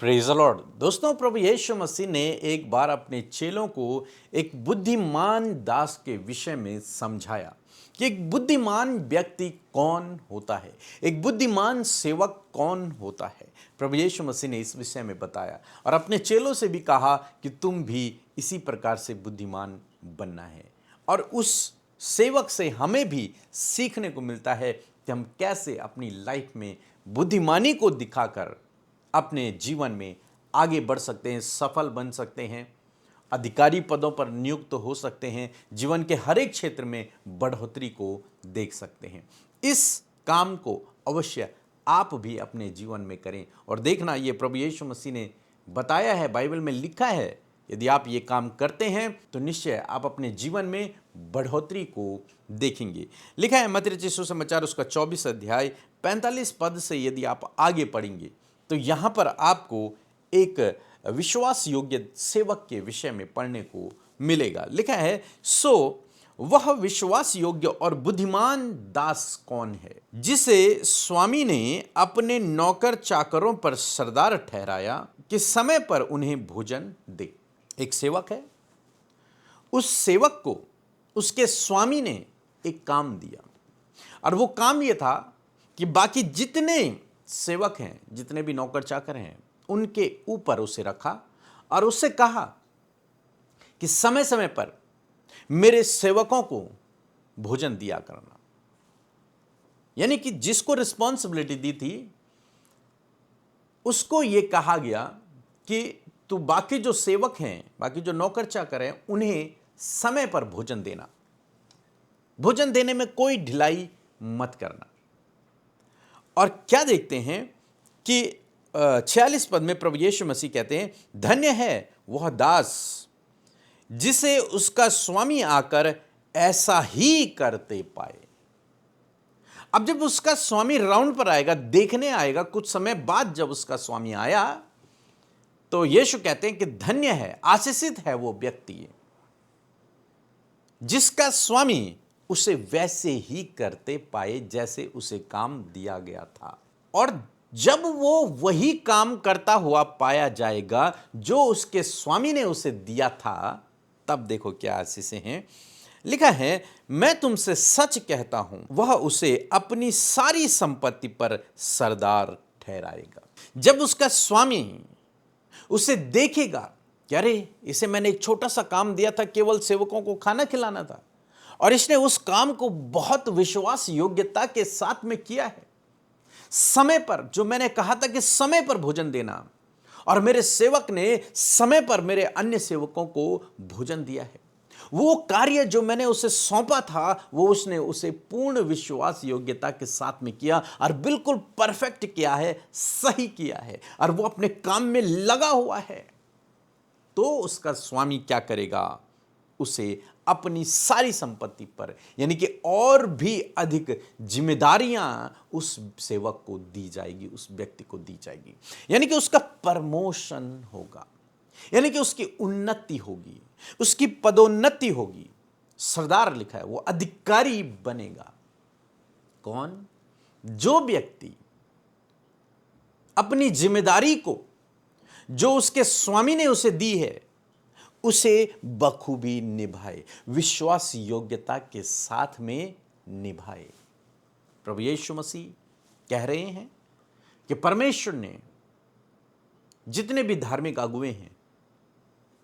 Praise the Lord. दोस्तों, प्रभु यीशु मसीह ने एक बार अपने चेलों को एक बुद्धिमान दास के विषय में समझाया कि एक बुद्धिमान व्यक्ति कौन होता है, एक बुद्धिमान सेवक कौन होता है। प्रभु यीशु मसीह ने इस विषय में बताया और अपने चेलों से भी कहा कि तुम भी इसी प्रकार से बुद्धिमान बनना है। और उस सेवक से हमें भी सीखने को मिलता है कि हम कैसे अपनी लाइफ में बुद्धिमानी को दिखाकर अपने जीवन में आगे बढ़ सकते हैं, सफल बन सकते हैं, अधिकारी पदों पर नियुक्त हो सकते हैं, जीवन के हर एक क्षेत्र में बढ़ोतरी को देख सकते हैं। इस काम को अवश्य आप भी अपने जीवन में करें और देखना, ये प्रभु यीशु मसीह ने बताया है, बाइबल में लिखा है, यदि आप ये काम करते हैं तो निश्चय आप अपने जीवन में बढ़ोतरी को देखेंगे। लिखा है मत्ती रचित सुसमाचार उसका 24 अध्याय 45 पद से यदि आप आगे पढ़ेंगे तो यहाँ पर आपको एक विश्वास योग्य सेवक के विषय में पढ़ने को मिलेगा। लिखा है, सो वह विश्वास योग्य और बुद्धिमान दास कौन है जिसे स्वामी ने अपने नौकर चाकरों पर सरदार ठहराया कि समय पर उन्हें भोजन दे। एक सेवक है, उस सेवक को उसके स्वामी ने एक काम दिया और वो काम ये था कि बाकी जितने सेवक हैं, जितने भी नौकर चाकर हैं, उनके ऊपर उसे रखा और उससे कहा कि समय समय पर मेरे सेवकों को भोजन दिया करना। यानी कि जिसको रिस्पॉन्सिबिलिटी दी थी उसको यह कहा गया कि तू बाकी जो सेवक हैं, बाकी जो नौकर चाकर हैं, उन्हें समय पर भोजन देना, भोजन देने में कोई ढिलाई मत करना। और क्या देखते हैं कि 46 पद में प्रभु यीशु मसीह कहते हैं, धन्य है वह दास जिसे उसका स्वामी आकर ऐसा ही करते पाए। अब जब उसका स्वामी राउंड पर आएगा, देखने आएगा, कुछ समय बाद जब उसका स्वामी आया तो यीशु कहते हैं कि धन्य है, आशीषित है वो व्यक्ति जिसका स्वामी उसे वैसे ही करते पाए जैसे उसे काम दिया गया था। और जब वो वही काम करता हुआ पाया जाएगा जो उसके स्वामी ने उसे दिया था, तब देखो क्या आशीषें हैं। लिखा है, मैं तुमसे सच कहता हूं, वह उसे अपनी सारी संपत्ति पर सरदार ठहराएगा। जब उसका स्वामी उसे देखेगा कि अरे, इसे मैंने एक छोटा सा काम दिया था, केवल सेवकों को खाना खिलाना था, और इसने उस काम को बहुत विश्वास योग्यता के साथ में किया है, समय पर, जो मैंने कहा था कि समय पर भोजन देना, और मेरे सेवक ने समय पर मेरे अन्य सेवकों को भोजन दिया है। वो कार्य जो मैंने उसे सौंपा था वो उसने उसे पूर्ण विश्वास योग्यता के साथ में किया और बिल्कुल परफेक्ट किया है, सही किया है, और वो अपने काम में लगा हुआ है। तो उसका स्वामी क्या करेगा? उसे अपनी सारी संपत्ति पर, यानी कि और भी अधिक जिम्मेदारियां उस सेवक को दी जाएगी, उस व्यक्ति को दी जाएगी। यानी कि उसका प्रमोशन होगा, यानी कि उसकी उन्नति होगी, उसकी पदोन्नति होगी। सरदार लिखा है, वो अधिकारी बनेगा। कौन? जो व्यक्ति अपनी जिम्मेदारी को जो उसके स्वामी ने उसे दी है उसे बखूबी निभाए, विश्वास योग्यता के साथ में निभाए। प्रभु यीशु मसीह कह रहे हैं कि परमेश्वर ने जितने भी धार्मिक अगुवे हैं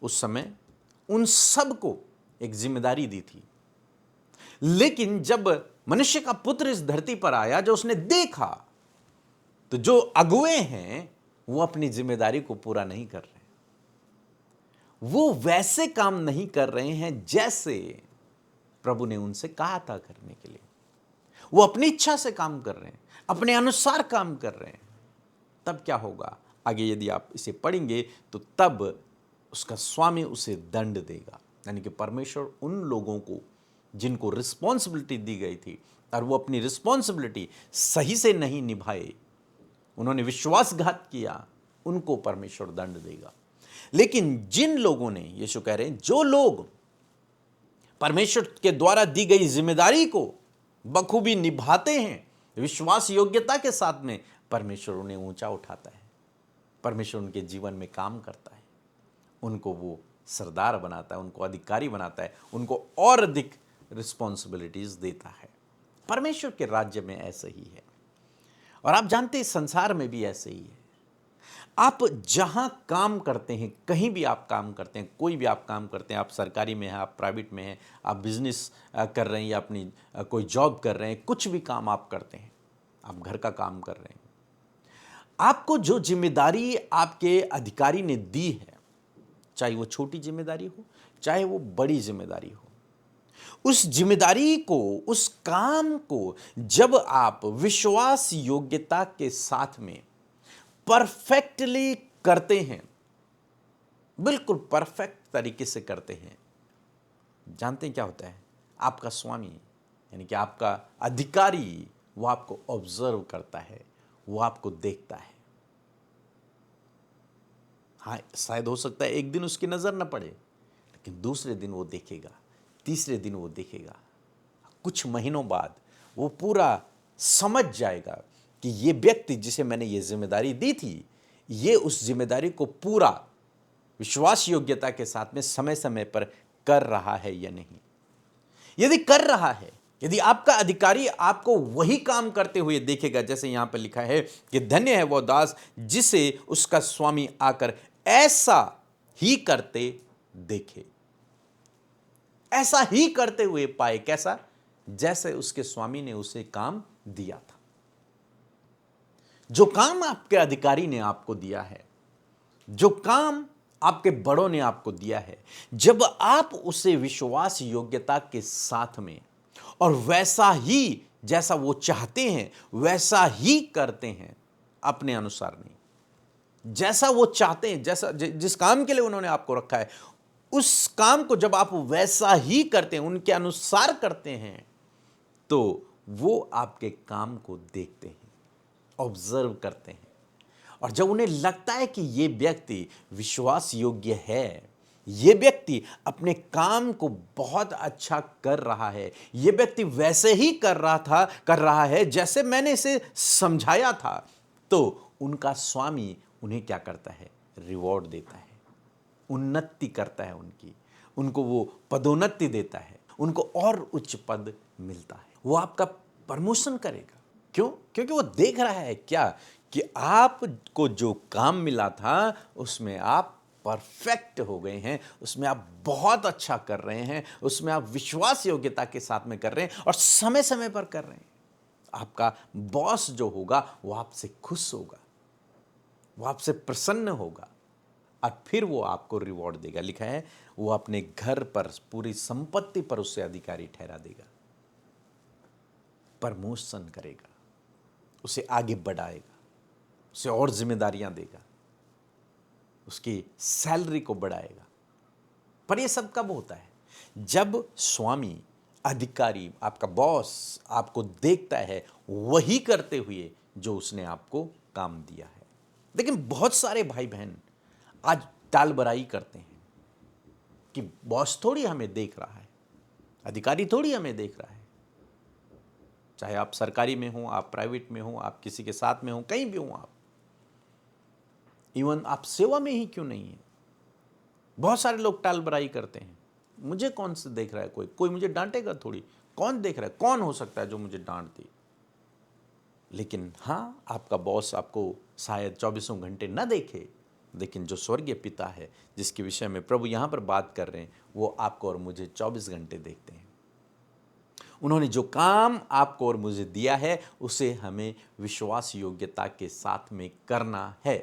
उस समय उन सब को एक जिम्मेदारी दी थी, लेकिन जब मनुष्य का पुत्र इस धरती पर आया, जो उसने देखा, तो जो अगुवे हैं वो अपनी जिम्मेदारी को पूरा नहीं कर रहे, वो वैसे काम नहीं कर रहे हैं जैसे प्रभु ने उनसे कहा था करने के लिए। वो अपनी इच्छा से काम कर रहे हैं, अपने अनुसार काम कर रहे हैं। तब क्या होगा? आगे यदि आप इसे पढ़ेंगे तो तब उसका स्वामी उसे दंड देगा। यानी कि परमेश्वर उन लोगों को जिनको रिस्पॉन्सिबिलिटी दी गई थी और वो अपनी रिस्पॉन्सिबिलिटी सही से नहीं निभाए, उन्होंने विश्वासघात किया, उनको परमेश्वर दंड देगा। लेकिन जिन लोगों ने, यीशु कह रहे हैं, जो लोग परमेश्वर के द्वारा दी गई जिम्मेदारी को बखूबी निभाते हैं विश्वास योग्यता के साथ में, परमेश्वर उन्हें ऊंचा उठाता है, परमेश्वर उनके जीवन में काम करता है, उनको वो सरदार बनाता है, उनको अधिकारी बनाता है, उनको और अधिक रिस्पॉन्सिबिलिटीज देता है। परमेश्वर के राज्य में ऐसे ही है, और आप जानते हैं संसार में भी ऐसे ही है। आप जहां काम करते हैं, कहीं भी आप काम करते हैं, कोई भी आप काम करते हैं, आप सरकारी में हैं, आप प्राइवेट में हैं, आप बिजनेस कर रहे हैं या अपनी कोई जॉब कर रहे हैं, कुछ भी काम आप करते हैं, आप घर का काम कर रहे हैं, आपको जो जिम्मेदारी आपके अधिकारी ने दी है, चाहे वो छोटी जिम्मेदारी हो, चाहे वो बड़ी जिम्मेदारी हो, उस जिम्मेदारी को, उस काम को जब आप विश्वास योग्यता के साथ में परफेक्टली करते हैं, बिल्कुल परफेक्ट तरीके से करते हैं, जानते हैं क्या होता है? आपका स्वामी यानी कि आपका अधिकारी वो आपको ऑब्जर्व करता है, वो आपको देखता है। हाँ, शायद हो सकता है एक दिन उसकी नजर न पड़े, लेकिन दूसरे दिन वो देखेगा, तीसरे दिन वो देखेगा, कुछ महीनों बाद वो पूरा समझ जाएगा कि ये व्यक्ति जिसे मैंने ये जिम्मेदारी दी थी, ये उस जिम्मेदारी को पूरा विश्वास योग्यता के साथ में समय समय पर कर रहा है या नहीं। यदि कर रहा है, यदि आपका अधिकारी आपको वही काम करते हुए देखेगा, जैसे यहां पर लिखा है कि धन्य है वो दास जिसे उसका स्वामी आकर ऐसा ही करते देखे, ऐसा ही करते हुए पाए। कैसा? जैसे उसके स्वामी ने उसे काम दिया था। जो काम आपके अधिकारी ने आपको दिया है, जो काम आपके बड़ों ने आपको दिया है, जब आप उसे विश्वास योग्यता के साथ में और वैसा ही जैसा वो चाहते हैं वैसा ही करते हैं, अपने अनुसार नहीं, जैसा वो चाहते हैं, जैसा जिस काम के लिए उन्होंने आपको रखा है, उस काम को जब आप वैसा ही करते हैं, उनके अनुसार करते हैं, तो वो आपके काम को देखते हैं, ऑब्जर्व करते हैं। और जब उन्हें लगता है कि ये व्यक्ति विश्वास योग्य है, ये व्यक्ति अपने काम को बहुत अच्छा कर रहा है, ये व्यक्ति वैसे ही कर रहा है जैसे मैंने इसे समझाया था, तो उनका स्वामी उन्हें क्या करता है? रिवॉर्ड देता है, उन्नति करता है उनको वो पदोन्नति देता है, उनको और उच्च पद मिलता है, वो आपका प्रमोशन करेगा। क्यों? क्योंकि वो देख रहा है क्या कि आपको जो काम मिला था उसमें आप परफेक्ट हो गए हैं, उसमें आप बहुत अच्छा कर रहे हैं, उसमें आप विश्वास योग्यता के साथ में कर रहे हैं और समय समय पर कर रहे हैं। आपका बॉस जो होगा वो आपसे खुश होगा, वो आपसे प्रसन्न होगा और फिर वो आपको रिवॉर्ड देगा। लिखा है वो अपने घर पर, पूरी संपत्ति पर उसे अधिकारी ठहरा देगा, प्रमोशन करेगा, उसे आगे बढ़ाएगा, उसे और जिम्मेदारियां देगा, उसकी सैलरी को बढ़ाएगा। पर यह सब कब होता है? जब स्वामी, अधिकारी, आपका बॉस आपको देखता है वही करते हुए जो उसने आपको काम दिया है। लेकिन बहुत सारे भाई बहन आज टाल बराई करते हैं कि बॉस थोड़ी हमें देख रहा है, अधिकारी थोड़ी हमें देख रहा है। चाहे आप सरकारी में हो, आप प्राइवेट में हो, आप किसी के साथ में हो, कहीं भी हो, आप इवन आप सेवा में ही क्यों नहीं है, बहुत सारे लोग टाल बराई करते हैं। मुझे कौन से देख रहा है? कोई मुझे डांटेगा थोड़ी, कौन देख रहा है? कौन हो सकता है जो मुझे डांट दे? लेकिन हाँ, आपका बॉस आपको शायद 24 घंटे न देखे, लेकिन जो स्वर्गीय पिता है जिसके विषय में प्रभु यहां पर बात कर रहे हैं, वो आपको और मुझे 24 घंटे देखते हैं। उन्होंने जो काम आपको और मुझे दिया है उसे हमें विश्वास योग्यता के साथ में करना है,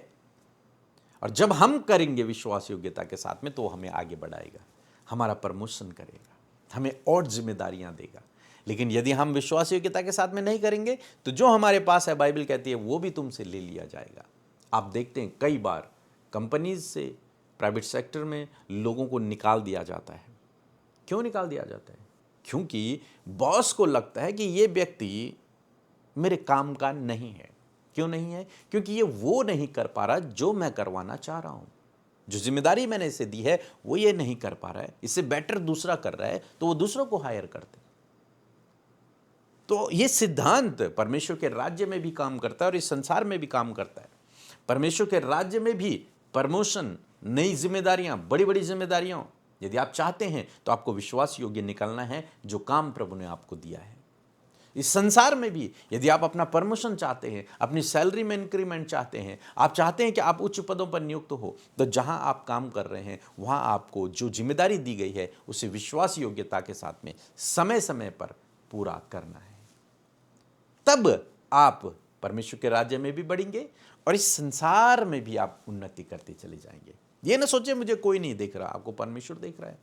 और जब हम करेंगे विश्वास योग्यता के साथ में तो हमें आगे बढ़ाएगा, हमारा प्रमोशन करेगा, हमें और जिम्मेदारियां देगा। लेकिन यदि हम विश्वास योग्यता के साथ में नहीं करेंगे तो जो हमारे पास है, बाइबल कहती है, वो भी तुमसे ले लिया जाएगा। आप देखते हैं कई बार कंपनीज से, प्राइवेट सेक्टर में लोगों को निकाल दिया जाता है। क्यों निकाल दिया जाता है? क्योंकि बॉस को लगता है कि ये व्यक्ति मेरे काम का नहीं है। क्यों नहीं है? क्योंकि ये वो नहीं कर पा रहा जो मैं करवाना चाह रहा हूं, जो जिम्मेदारी मैंने इसे दी है वो ये नहीं कर पा रहा है, इससे बेटर दूसरा कर रहा है, तो वो दूसरों को हायर करते। तो ये सिद्धांत परमेश्वर के राज्य में भी काम करता है और इस संसार में भी काम करता है। परमेश्वर के राज्य में भी प्रमोशन, नई जिम्मेदारियां, बड़ी बड़ी जिम्मेदारियां यदि आप चाहते हैं तो आपको विश्वास योग्य निकलना है जो काम प्रभु ने आपको दिया है। इस संसार में भी यदि आप अपना प्रमोशन चाहते हैं, अपनी सैलरी में इंक्रीमेंट चाहते हैं, आप चाहते हैं कि आप उच्च पदों पर नियुक्त हो, तो जहां आप काम कर रहे हैं वहां आपको जो जिम्मेदारी दी गई है उसे विश्वास योग्यता के साथ में समय समय पर पूरा करना है। तब आप परमेश्वर के राज्य में भी बढ़ेंगे और इस संसार में भी आप उन्नति करते चले जाएंगे। ये ना सोचे मुझे कोई नहीं देख रहा, आपको परमेश्वर देख रहा है।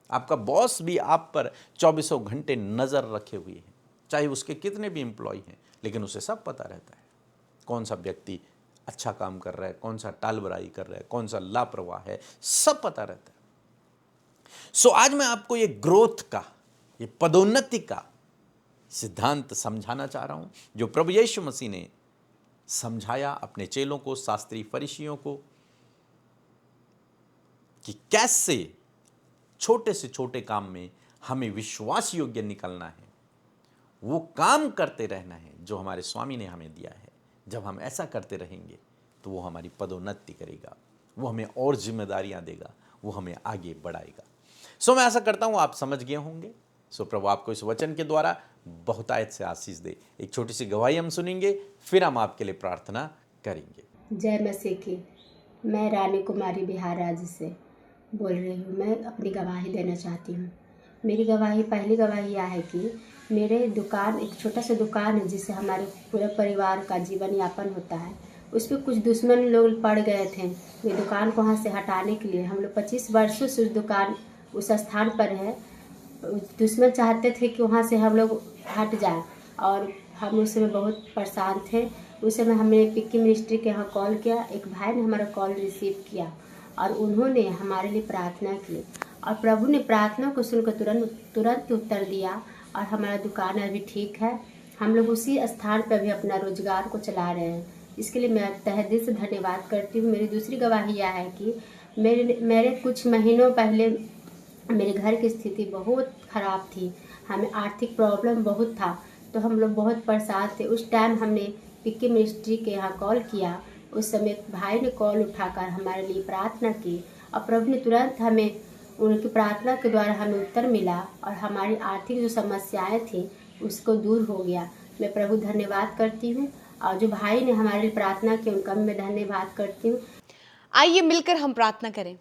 आपका बॉस भी आप पर 24 घंटे नजर रखे हुए है, चाहे उसके कितने भी एम्प्लॉय हैं, लेकिन उसे सब पता रहता है कौन सा व्यक्ति अच्छा काम कर रहा है, कौन सा टालबराई कर रहा है, कौन सा लापरवाह है, सब पता रहता है। सो आज मैं आपको ये ग्रोथ का, ये पदोन्नति का सिद्धांत समझाना चाह रहा हूं जो प्रभु यीशु मसीह ने समझाया अपने चेलों को, शास्त्री फरीसियों को, कि कैसे छोटे से छोटे काम में हमें विश्वास योग्य निकलना है, वो काम करते रहना है जो हमारे स्वामी ने हमें दिया है। जब हम ऐसा करते रहेंगे तो वो हमारी पदोन्नति करेगा, वो हमें और जिम्मेदारियां देगा, वो हमें आगे बढ़ाएगा। सो मैं आशा करता हूं आप समझ गए होंगे। सो प्रभु आपको इस वचन के द्वारा बहुतायत से आशीष दे। एक छोटी सी गवाही हम सुनेंगे, फिर हम आपके लिए प्रार्थना करेंगे। जय मसीह की। मैं रानी कुमारी बिहार राज्य से बोल रही हूँ। मैं अपनी गवाही देना चाहती हूँ। मेरी गवाही, पहली गवाही यह है कि मेरे दुकान, एक छोटा सा दुकान है जिससे हमारे पूरे परिवार का जीवन यापन होता है। उस पर कुछ दुश्मन लोग पड़ गए थे। ये दुकान को वहाँ से हटाने के लिए हम लोग 25 वर्षों से उस दुकान उस स्थान पर है। दुश्मन चाहते थे कि वहाँ से हम लोग हट जाए और हम उस समय बहुत परेशान थे। उस समय हमने पिक्की मिनिस्ट्री के यहाँ कॉल किया। एक भाई ने हमारा कॉल रिसीव किया और उन्होंने हमारे लिए प्रार्थना की और प्रभु ने प्रार्थना को सुनकर तुरंत उत्तर दिया और हमारा दुकान अभी ठीक है। हम लोग उसी स्थान पर भी अपना रोजगार को चला रहे हैं। इसके लिए मैं तहे दिल से धन्यवाद करती हूँ। मेरी दूसरी गवाही यह है कि मेरे कुछ महीनों पहले मेरे घर की स्थिति बहुत ख़राब थी। हमें आर्थिक प्रॉब्लम बहुत था, तो हम लोग बहुत परेशान थे। उस टाइम हमने पिक्की मिनिस्ट्री के यहाँ कॉल किया। उस समय एक भाई ने कॉल उठाकर हमारे लिए प्रार्थना की और प्रभु ने तुरंत हमें, उनकी प्रार्थना के द्वारा हमें उत्तर मिला और हमारी आर्थिक जो समस्याएं थी उसको दूर हो गया। मैं प्रभु धन्यवाद करती हूँ और जो भाई ने हमारे लिए प्रार्थना की उनका भी मैं धन्यवाद करती हूँ। आइए मिलकर हम प्रार्थना करें।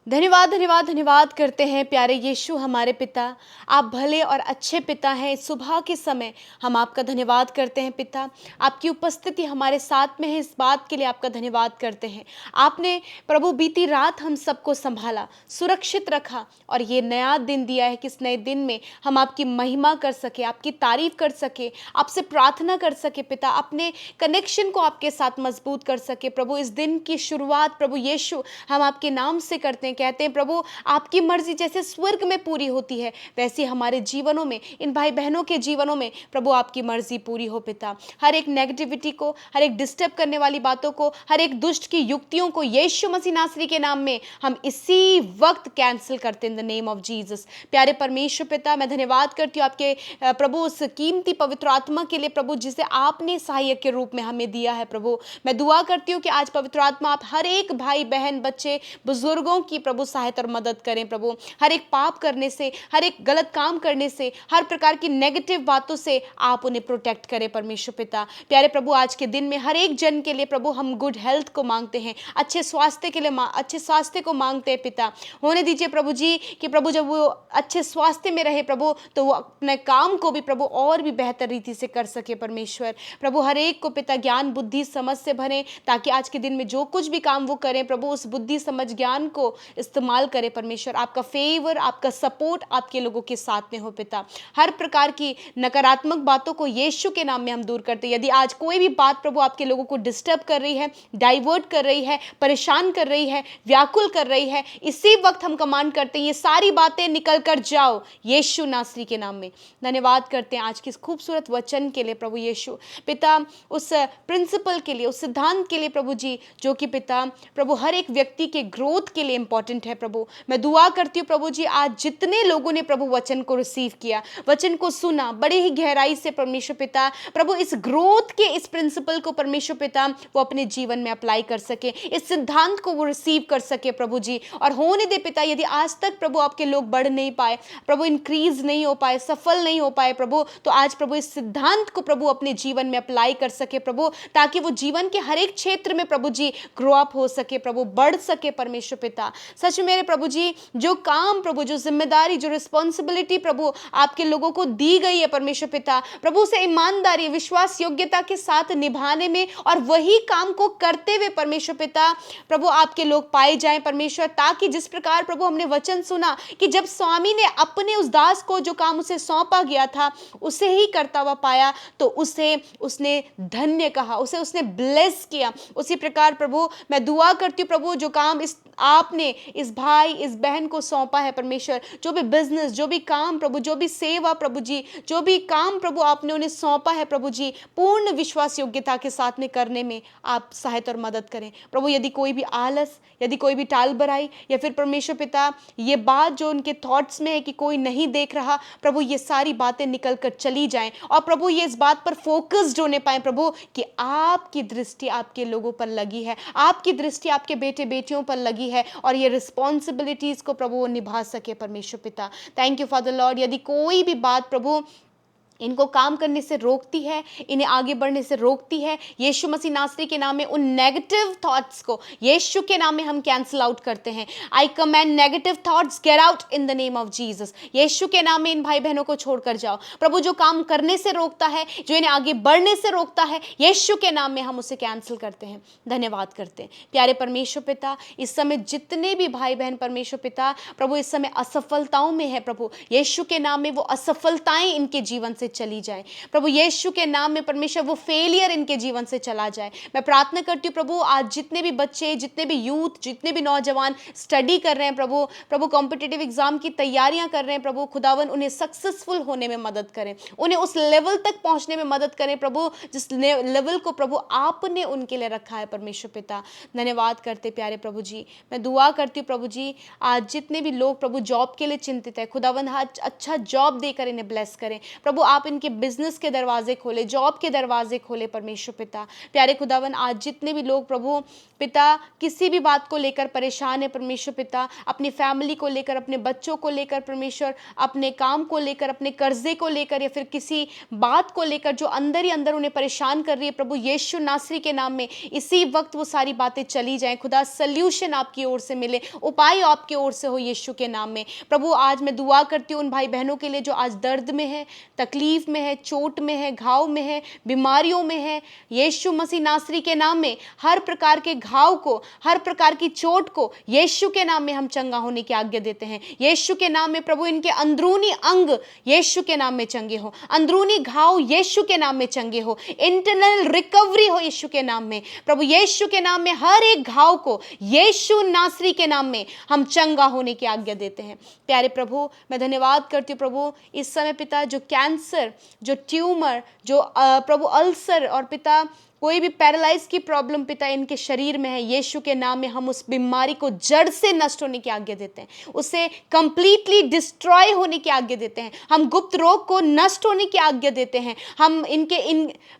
धन्यवाद धन्यवाद धन्यवाद करते हैं प्यारे यीशु हमारे पिता। आप भले और अच्छे पिता हैं। इस सुबह के समय हम आपका धन्यवाद करते हैं पिता। आपकी उपस्थिति हमारे साथ में है, इस बात के लिए आपका धन्यवाद करते हैं। आपने प्रभु बीती रात हम सबको संभाला, सुरक्षित रखा और ये नया दिन दिया है कि इस नए दिन में हम आपकी महिमा कर सके, आपकी तारीफ कर सके, आपसे प्रार्थना कर सके पिता, अपने कनेक्शन को आपके साथ मजबूत कर सके। प्रभु इस दिन की शुरुआत प्रभु यीशु हम आपके नाम से करते हैं। कहते हैं प्रभु आपकी मर्जी जैसे स्वर्ग में पूरी होती है वैसे हमारे जीवनों में, इन भाई बहनों के जीवनों में प्रभु आपकी मर्जी पूरी हो पिता। हर एक नेगेटिविटी को, हर एक डिस्टर्ब करने वाली बातों को, हर एक दुष्ट की युक्तियों को यीशु मसीह नासरी के नाम में हम इसी वक्त कैंसिल करते हैं इन द नेम ऑफ जीसस। प्यारे परमेश्वर पिता, मैं धन्यवाद करती हूँ आपके प्रभु उस कीमती पवित्र आत्मा के लिए प्रभु, जिसे आपने सहायक के रूप में हमें दिया है। प्रभु मैं दुआ करती हूँ कि आज पवित्र आत्मा आप हर एक भाई बहन, बच्चे, बुजुर्गों की प्रभु सहायता और मदद करें। प्रभु हर एक पाप करने से, हर एक गलत काम करने से, हर प्रकार की नेगेटिव बातों से आप उन्हें प्रोटेक्ट करें परमेश्वर पिता। प्यारे प्रभु आज के दिन में हर एक जन के लिए प्रभु हम गुड हेल्थ को मांगते हैं, अच्छे स्वास्थ्य के लिए अच्छे स्वास्थ्य को मांगते हैं पिता। होने दीजिए प्रभु जी कि प्रभु जब वो अच्छे स्वास्थ्य में रहे प्रभु तो वो अपने काम को भी प्रभु और भी बेहतर रीति से कर सके परमेश्वर। प्रभु हर एक को पिता ज्ञान बुद्धि समझ से भरें ताकि आज के दिन में जो कुछ भी काम वो करें प्रभु उस बुद्धि समझ ज्ञान को इस्तेमाल करें परमेश्वर। आपका फेवर, आपका सपोर्ट आपके लोगों के साथ में हो पिता। हर प्रकार की नकारात्मक बातों को यीशु के नाम में हम दूर करते हैं। यदि आज कोई भी बात प्रभु आपके लोगों को डिस्टर्ब कर रही है, डाइवर्ट कर रही है, परेशान कर रही है, व्याकुल कर रही है, इसी वक्त हम कमांड करते हैं ये सारी बातें निकल कर जाओ यीशु नासरी के नाम में। धन्यवाद करते हैं आज के इस खूबसूरत वचन के लिए प्रभु यीशु पिता, उस प्रिंसिपल के लिए, उस सिद्धांत के लिए प्रभु जी जो कि पिता प्रभु हर एक व्यक्ति के ग्रोथ के लिए इंपॉर्टेंट इंपॉर्टेंट है प्रभु। मैं दुआ करती हूँ प्रभु जी, आज जितने लोगों ने प्रभु वचन को रिसीव किया, वचन को सुना बड़े ही गहराई से परमेश्वर पिता, प्रभु इस ग्रोथ के इस प्रिंसिपल को परमेश्वर पिता वो अपने जीवन में अप्लाई कर सके, इस सिद्धांत को वो रिसीव कर सके प्रभु जी। और होने दे पिता, यदि आज तक प्रभु आपके लोग बढ़ नहीं पाए प्रभु, इंक्रीज नहीं हो पाए, सफल नहीं हो पाए प्रभु, तो आज प्रभु इस सिद्धांत को प्रभु अपने जीवन में अप्लाई कर सके प्रभु, ताकि वो जीवन के हर एक क्षेत्र में प्रभु जी ग्रो अप हो सके प्रभु, बढ़ सके परमेश्वर पिता। सच में मेरे प्रभु जी, जो काम प्रभु, जो जिम्मेदारी, जो रिस्पॉन्सिबिलिटी प्रभु आपके लोगों को दी गई है परमेश्वर पिता, प्रभु से ईमानदारी, विश्वास, योग्यता के साथ निभाने में और वही काम को करते हुए परमेश्वर पिता प्रभु आपके लोग पाए जाएं परमेश्वर, ताकि जिस प्रकार प्रभु हमने वचन सुना कि जब स्वामी ने अपने उस दास को जो काम उसे सौंपा गया था उसे ही करता हुआ पाया, तो उसने धन्य कहा, उसने ब्लेस किया। उसी प्रकार प्रभु मैं दुआ करती हूँ प्रभु, जो काम आपने इस भाई, इस बहन को सौंपा है परमेश्वर, जो भी बिजनेस, जो भी काम प्रभु, जो भी सेवा प्रभु जी, जो भी काम प्रभु आपने उन्हें सौंपा है प्रभु जी, पूर्ण विश्वास योग्यता के साथ में करने में आप सहायता और मदद करें प्रभु। यदि कोई भी आलस, यदि कोई भी टाल बराई, या फिर परमेश्वर पिता ये बात जो उनके थॉट्स में है कि कोई नहीं देख रहा प्रभु, ये सारी बातें निकल कर चली जाएं और प्रभु ये इस बात पर फोकस्ड होने पाए प्रभु कि आपकी दृष्टि आपके लोगों पर लगी है, आपकी दृष्टि आपके बेटे बेटियों पर लगी है, और ये रिस्पॉन्सिबिलिटीज को प्रभु वो निभा सके परमेश्वर पिता। Thank you father Lord. यदि कोई भी बात प्रभु इनको काम करने से रोकती है, इन्हें आगे बढ़ने से रोकती है, यीशु मसीह नासरी के नाम में उन नेगेटिव थॉट्स को यीशु के नाम में हम कैंसिल आउट करते हैं। I command negative thoughts get out in the name of Jesus. यीशु के नाम में इन भाई बहनों को छोड़कर जाओ प्रभु। जो काम करने से रोकता है, जो इन्हें आगे बढ़ने से रोकता है, यीशु के नाम में हम उसे कैंसिल करते हैं। धन्यवाद करते हैं प्यारे परमेश्वर पिता। इस समय जितने भी भाई बहन परमेश्वर पिता प्रभु इस समय असफलताओं में है प्रभु, यीशु के नाम में वो असफलताएं इनके जीवन से चली जाए प्रभु, यीशु के नाम में परमेश्वर वो फेलियर इनके जीवन से चला जाए। मैं प्रार्थना करती हूँ प्रभु, आज जितने भी बच्चे, जितने भी यूथ, जितने भी नौजवान स्टडी कर रहे हैं प्रभु कॉम्पिटिटिव एग्जाम की तैयारियां कर रहे हैं प्रभु, खुदावन उन्हें सक्सेसफुल होने में मदद करें, उन्हें उस लेवल तक पहुंचने में मदद करें प्रभु जिस लेवल को प्रभु आपने उनके लिए रखा है परमेश्वर पिता। धन्यवाद करते प्यारे प्रभु जी। मैं दुआ करती हूँ प्रभु जी, आज जितने भी लोग प्रभु जॉब के लिए चिंतित है, खुदावन आज अच्छा जॉब देकर इन्हें ब्लेस करें प्रभु। आप इनके बिजनेस के दरवाजे खोले, जॉब के दरवाजे खोले परमेश्वर पिता। प्यारे खुदावन आज जितने भी लोग प्रभु पिता किसी भी बात को लेकर परेशान है परमेश्वर पिता, अपनी फैमिली को लेकर, अपने बच्चों को लेकर परमेश्वर, अपने काम को लेकर, अपने कर्जे को लेकर, या फिर किसी बात को लेकर जो अंदर ही अंदर उन्हें परेशान कर रही है प्रभु, यीशु नासरी के नाम में इसी वक्त वो सारी बातें चली जाएं खुदा। सल्यूशन आपकी ओर से मिले, उपाय आपकी ओर से हो यीशु के नाम में प्रभु। आज मैं दुआ करती हूँ उन भाई बहनों के लिए जो आज दर्द में है, तकलीफ में है, चोट में है, घाव में है, बीमारियों में है, यीशु मसीह नासरी के नाम में हर प्रकार के घाव को, हर प्रकार की चोट को यीशु के नाम में हम चंगा होने की आज्ञा देते हैं। यीशु के नाम में प्रभु इनके अंदरूनी अंग यीशु के नाम में चंगे हो, अंदरूनी घाव यीशु के नाम में चंगे हो, इंटरनल रिकवरी हो यीशु के नाम में प्रभु। यीशु के नाम में हर एक घाव को यीशु नासरी के नाम में हम चंगा होने की आज्ञा देते हैं। प्यारे प्रभु मैं धन्यवाद करती हूँ प्रभु इस समय पिता, जो कैंसर, जो ट्यूमर, जो प्रभु अल्सर और पिता कोई भी पैरालाइज की प्रॉब्लम पिता इनके शरीर में है, यीशु के नाम में हम उस बीमारी को जड़ से नष्ट होने की आज्ञा देते हैं, उसे कंप्लीटली डिस्ट्रॉय होने की आज्ञा देते हैं। हम गुप्त रोग को नष्ट होने की आज्ञा देते हैं। हम इन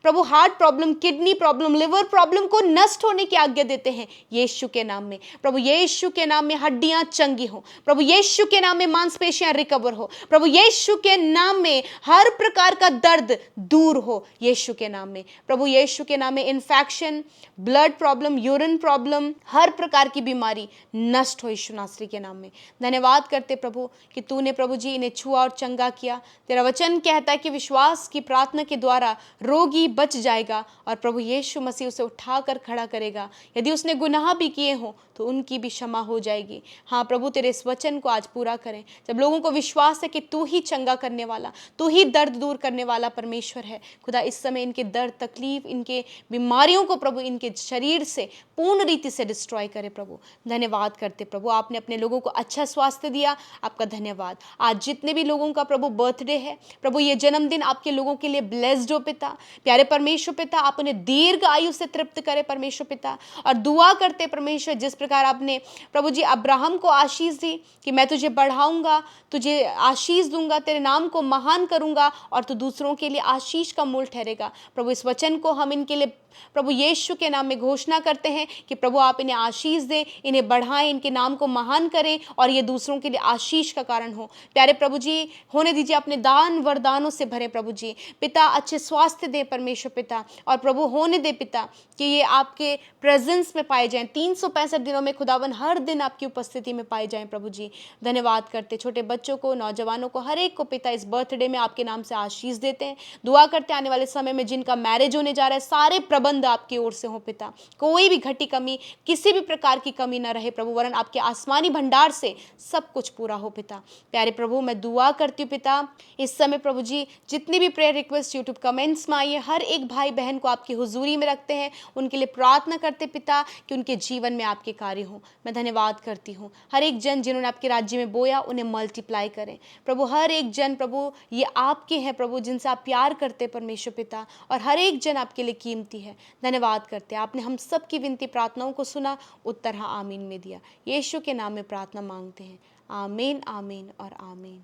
प्रभु heart problem, kidney problem, liver problem को नष्ट होने की आज्ञा देते हैं यीशु के नाम में प्रभु। यीशु के नाम में हड्डियां चंगी हो प्रभु, यीशु के नाम में मांसपेशियां रिकवर हो प्रभु, यीशु के नाम में हर प्रकार का दर्द दूर हो यीशु के नाम में प्रभु। यीशु के नाम में infection, blood problem, urine problem, हर प्रकार की बीमारी नष्ट हो यीशु नासरी के नाम में। धन्यवाद करते प्रभु कि तूने प्रभु जी इन्हें छुआ और चंगा किया। तेरा वचन कहता है कि विश्वास की प्रार्थना के द्वारा रोगी बच जाएगा और प्रभु यीशु मसीह उसे उठाकर खड़ा करेगा। यदि उसने गुनाह भी किए हों तो उनकी भी क्षमा हो जाएगी। हाँ प्रभु तेरे इस वचन को आज पूरा करें। जब लोगों को विश्वास है कि तू ही चंगा करने वाला, तू ही दर्द दूर करने वाला परमेश्वर है खुदा, इस समय इनके दर्द, तकलीफ, इनके बीमारियों को प्रभु इनके शरीर से पूर्ण रीति से डिस्ट्रॉय करे प्रभु। धन्यवाद करते प्रभु, आपने अपने लोगों को अच्छा स्वास्थ्य दिया, आपका धन्यवाद। आज जितने भी लोगों का प्रभु बर्थडे है प्रभु, ये जन्मदिन आपके लोगों के लिए ब्लेस्ड हो पिता। प्यारे परमेश्वर पिता, आप उन्हें दीर्घ आयु से तृप्त करें परमेश्वर पिता। और दुआ करते परमेश्वर, जिस प्रकार आपने प्रभु जी अब्राहम को आशीष दी कि मैं तुझे बढ़ाऊंगा, तुझे आशीष दूंगा, तेरे नाम को महान करूंगा और तू दूसरों के लिए आशीष का मूल ठहरेगा। प्रभु इस वचन को हम इनके लिए प्रभु यीशु के नाम में घोषणा करते हैं कि प्रभु आप इन्हें आशीष दें, इन्हें बढ़ाएं, इनके नाम को महान करें और ये दूसरों के लिए आशीष का कारण हो। प्यारे प्रभु जी, होने दीजिए अपने दान वरदानों से भरे प्रभु जी पिता, अच्छे स्वास्थ्य दे परमेश्वर पिता। और प्रभु होने दे पिता कि ये आपके प्रेजेंस में पाए जाएं, 365 दिनों में खुदावन हर दिन आपकी उपस्थिति में पाए जाएं प्रभु जी। धन्यवाद करते, छोटे बच्चों को, नौजवानों को, हर एक को पिता इस बर्थडे में आपके नाम से आशीष देते हैं। दुआ करते आने वाले समय में जिनका मैरिज होने जा रहा है, सारे प्रबंध आपकी ओर से हो पिता, कोई भी घटी कमी, किसी भी प्रकार की कमी ना रहे प्रभु, वरन आपके आसमानी भंडार से सब कुछ पूरा हो पिता। प्यारे प्रभु, मैं दुआ करती हूँ पिता इस समय प्रभु जी, जितनी भी प्रेयर रिक्वेस्ट यूट्यूब कमेंट्स में आई है, हर एक भाई बहन को आपकी हुजूरी में रखते हैं, उनके लिए प्रार्थना करते पिता कि उनके जीवन में आपके कार्य हो। मैं धन्यवाद करती हूँ, हर एक जन जिन्होंने आपके राज्य में बोया उन्हें मल्टीप्लाई करें प्रभु। हर एक जन प्रभु ये आपके हैं प्रभु, जिनसे आप प्यार करते परमेश्वर पिता, और हर एक जन आपके लिए कीमती है। धन्यवाद करते हैं, आपने हम सब की विनती प्रार्थनाओं को सुना, उत्तर हाँ आमीन में दिया। यीशु के नाम में प्रार्थना मांगते हैं, आमीन आमीन और आमीन।